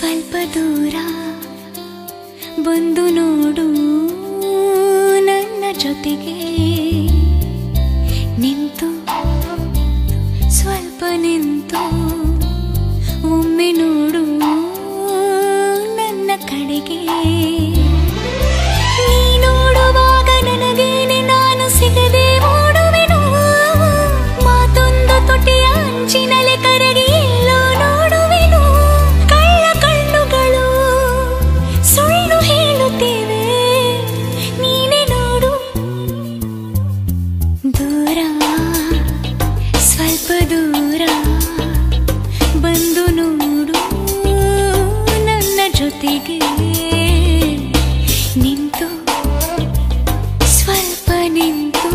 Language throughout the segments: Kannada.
ಸ್ವಲ್ಪ ದೂರ ಬಂದು ನೋಡು ನನ್ನ ಜೊತೆಗೆ ನಿಂತು ಸ್ವಲ್ಪ ನಿಂತು ಒಮ್ಮೆ ನೋಡು ನನ್ನ ಕಡೆಗೆ ನೀ ನೋಡುವಾಗ ನನಗೇನೆ ನಾನು ಸಿಗದೆ ಓಡುವೆನು ಮಾತೊಂದು ತೊಟ್ಟಿಯ ಅಂಚಿನಲೆ ಕರಗಿ ಎಲ್ಲೋ ನೋಡುವೆನು ಕಳ್ಳ ಕಣ್ಣುಗಳು ಸುಳ್ಳು ಹೇಳುತ್ತೇವೆ ನೀನೆ ನೋಡು ದೂರ ಸ್ವಲ್ಪ ದೂರ ಬಂದು ನೋಡು ನನ್ನ ಜೊತೆಗೆ ನಿಂತು ಸ್ವಲ್ಪ ನಿಂತು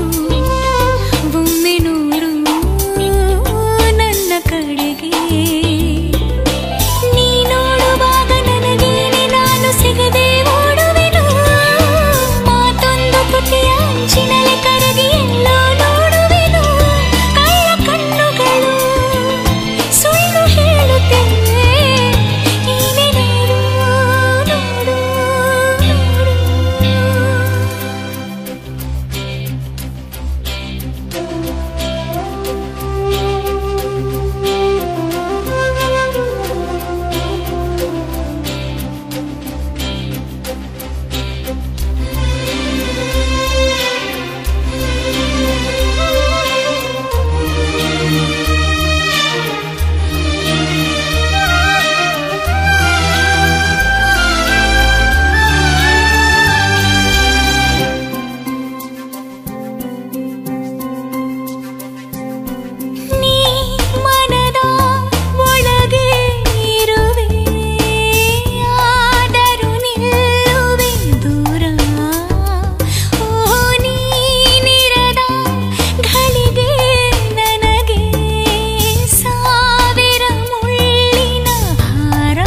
ಒಮ್ಮೆ ನೋಡು ನನ್ನ ಕಡೆಗೆ ನೀ ನೋಡುವಾಗ ನನಗೇನೆ ನಾನು ಸಿಗದೆ ಓಡುವೆನು ಮಾತೊಂದು ತುಟಿಯ ಅಂಚಿನಲೆ ಕರಗಿ ಎಲ್ಲೋ ನೋಡುವೆನು ಕಳ್ಳ ಕಣ್ಣುಗಳು ಸುಳ್ಳು ಹೇಳುತ್ತೇವೆ ನೀನೆ ನೋಡು ನೋಡು ನೀ ಮನದ ಒಳಗೆ ಇರುವೆ ಆದರೂ ನಿಲ್ಲುವೆ ದೂರ ಓ ನೀನಿರದ ಘಳಿಗೆ ನನಗೆ ಸಾವಿರ ಮುಳ್ಳಿನ ಹಾರ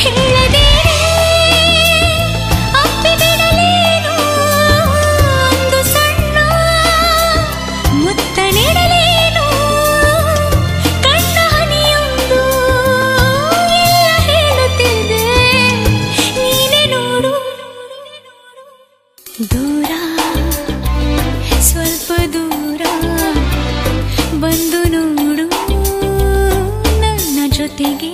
ಹೇಳದೆ ಅಪ್ಪಿಬಿಡಲೇನು ಒಂದು ಸಣ್ಣ ಮುತ್ತ ನೀಡಲೇನು ಕಣ್ಣ ಹನಿಯೊಂದು ಎಲ್ಲ ಹೇಳುತ್ತಿದೆ ನೀನೆ ನೋಡು ದೂರ ಸ್ವಲ್ಪ ದೂರ ಬಂದು ನೋಡು ನನ್ನ ಜೊತೆಗೆ